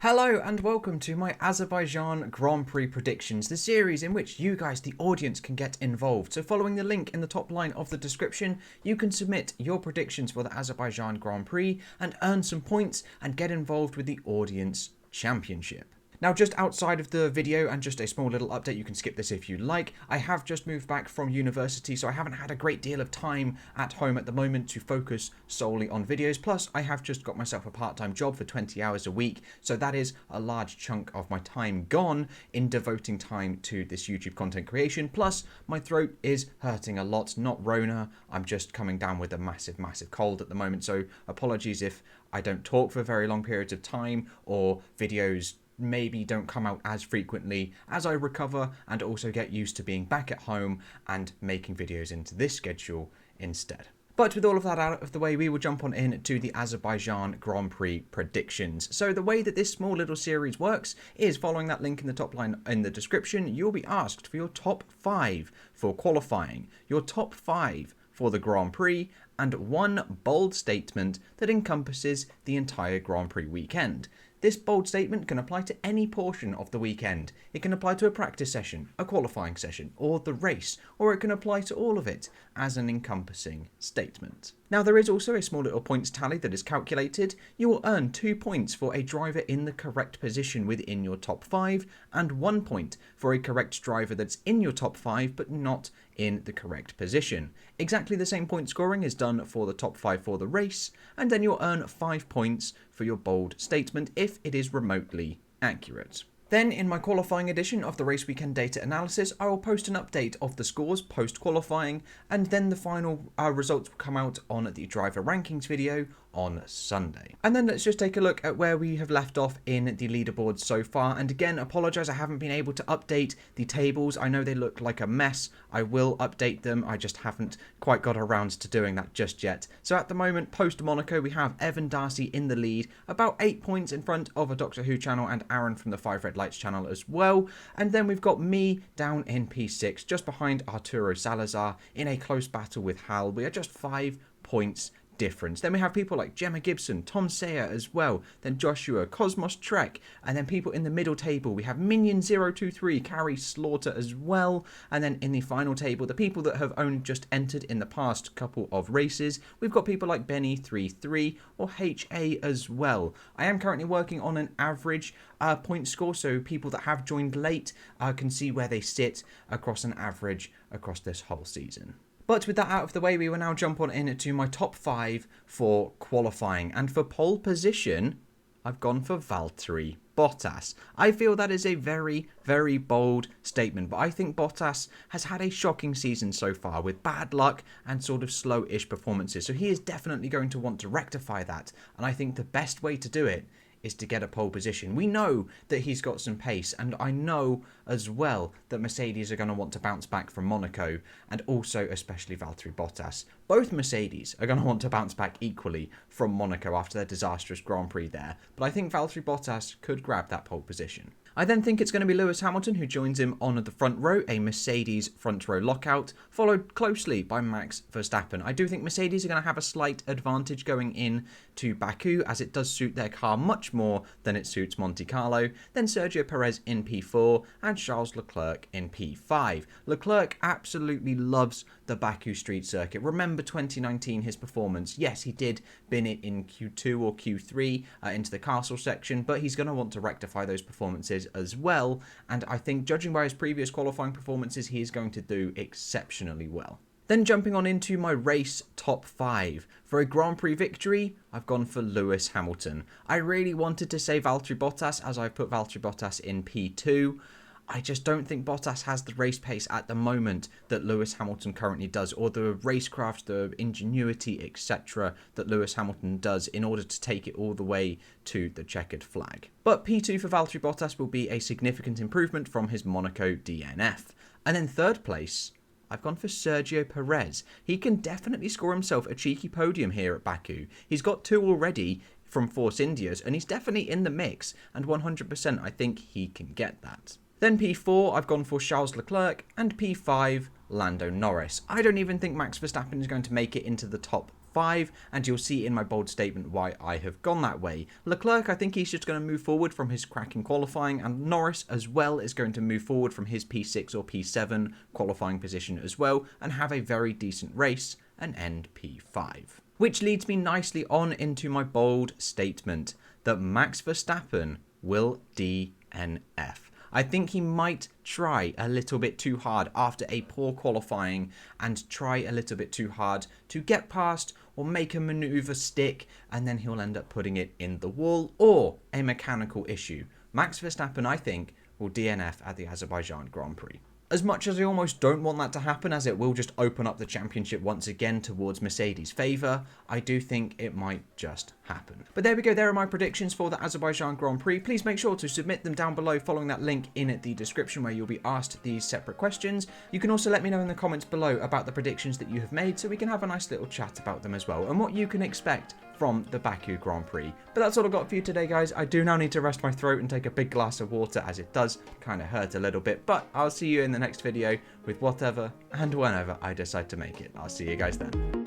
Hello and welcome to my Azerbaijan Grand Prix predictions, the series in which you guys, the audience, can get involved. So following the link in the top line of the description, you can submit your predictions for the Azerbaijan Grand Prix and earn some points and get involved with the audience championship. Now, just outside of the video and just a small little update, you can skip this if you like, I have just moved back from university, so I haven't had a great deal of time at home at the moment to focus solely on videos. Plus, I have just got myself a part-time job for 20 hours a week, so that is a large chunk of my time gone in devoting time to this YouTube content creation. Plus, my throat is hurting a lot, not Rona, I'm just coming down with a massive cold at the moment, so apologies if I don't talk for very long periods of time or videos maybe don't come out as frequently as I recover and also get used to being back at home and making videos into this schedule instead. But with all of that out of the way, we will jump on in to the Azerbaijan Grand Prix predictions. So the way that this small little series works is following that link in the top line in the description, you'll be asked for your top 5 for qualifying, your top 5 for the Grand Prix, and one bold statement that encompasses the entire Grand Prix weekend. This bold statement can apply to any portion of the weekend. It can apply to a practice session, a qualifying session, or the race, or it can apply to all of it as an encompassing statement. Now, there is also a small little points tally that is calculated. You will earn 2 points for a driver in the correct position within your top 5, and 1 point for a correct driver that's in your top 5 but not in the correct position. Exactly the same point scoring is done for the top 5 for the race, and then you'll earn 5 points for your bold statement if it is remotely accurate. Then, in my qualifying edition of the race weekend data analysis, I will post an update of the scores post-qualifying, and then the final results will come out on the driver rankings video on Sunday. And then let's just take a look at where we have left off in the leaderboard so far. And again, apologize, I haven't been able to update the tables. I know they look like a mess. I will update them. I just haven't quite got around to doing that just yet. So at the moment, post Monaco, we have Evan Darcy in the lead, about 8 points in front of a Doctor Who channel and Aaron from the 5 Red Lights channel as well. And then we've got me down in P6, just behind Arturo Salazar in a close battle with Hal. We are just 5 points difference. Then we have people like Gemma Gibson, Tom Sayer as well, then Joshua, Cosmos Trek, and then people in the middle table, we have Minion023, Carrie Slaughter as well, and then in the final table, the people that have only just entered in the past couple of races, we've got people like Benny33 or HA as well. I am currently working on an average point score, so people that have joined late can see where they sit across an average across this whole season. But with that out of the way, we will now jump on into my top 5 for qualifying. And for pole position, I've gone for Valtteri Bottas. I feel that is a very bold statement, but I think Bottas has had a shocking season so far with bad luck and sort of slow-ish performances. So he is definitely going to want to rectify that. And I think the best way to do it is to get a pole position. We know that he's got some pace, and I know as well that Mercedes are going to want to bounce back from Monaco, and also especially Valtteri Bottas. Both Mercedes are going to want to bounce back equally from Monaco after their disastrous Grand Prix there, but I think Valtteri Bottas could grab that pole position. I then think it's going to be Lewis Hamilton who joins him on the front row, a Mercedes front row lockout, followed closely by Max Verstappen. I do think Mercedes are going to have a slight advantage going in to Baku, as it does suit their car much more than it suits Monte Carlo. Then Sergio Perez in P4 and Charles Leclerc in P5. Leclerc absolutely loves the Baku street circuit. Remember 2019, his performance. Yes, he did bin it in Q2 or Q3 into the castle section, but he's going to want to rectify those performances as well, and I think judging by his previous qualifying performances, he is going to do exceptionally well. Then jumping on into my race top 5. For a Grand Prix victory, I've gone for Lewis Hamilton. I really wanted to say Valtteri Bottas, as I've put Valtteri Bottas in P2. I just don't think Bottas has the race pace at the moment that Lewis Hamilton currently does, or the racecraft, the ingenuity, etc. that Lewis Hamilton does in order to take it all the way to the checkered flag. But P2 for Valtteri Bottas will be a significant improvement from his Monaco DNF. And then third place, I've gone for Sergio Perez. He can definitely score himself a cheeky podium here at Baku. He's got 2 already from Force Indias, and he's definitely in the mix, and 100% I think he can get that. Then P4, I've gone for Charles Leclerc, and P5, Lando Norris. I don't even think Max Verstappen is going to make it into the top P5, and you'll see in my bold statement why I have gone that way. Leclerc, I think he's just going to move forward from his cracking qualifying, and Norris as well is going to move forward from his P6 or P7 qualifying position as well, and have a very decent race and end P5. Which leads me nicely on into my bold statement that Max Verstappen will DNF. I think he might try a little bit too hard after a poor qualifying and try a little bit too hard to get past or make a maneuver stick, and then he'll end up putting it in the wall or a mechanical issue. Max Verstappen, I think, will DNF at the Azerbaijan Grand Prix. As much as I almost don't want that to happen, as it will just open up the championship once again towards Mercedes' favour, I do think it might just happen. But there we go, there are my predictions for the Azerbaijan Grand Prix. Please make sure to submit them down below following that link in the description where you'll be asked these separate questions. You can also let me know in the comments below about the predictions that you have made so we can have a nice little chat about them as well and what you can expect from the Baku Grand Prix. But that's all I've got for you today, guys. I do now need to rest my throat and take a big glass of water, as it does kind of hurt a little bit. But I'll see you in the next video with whatever and whenever I decide to make it. I'll see you guys then.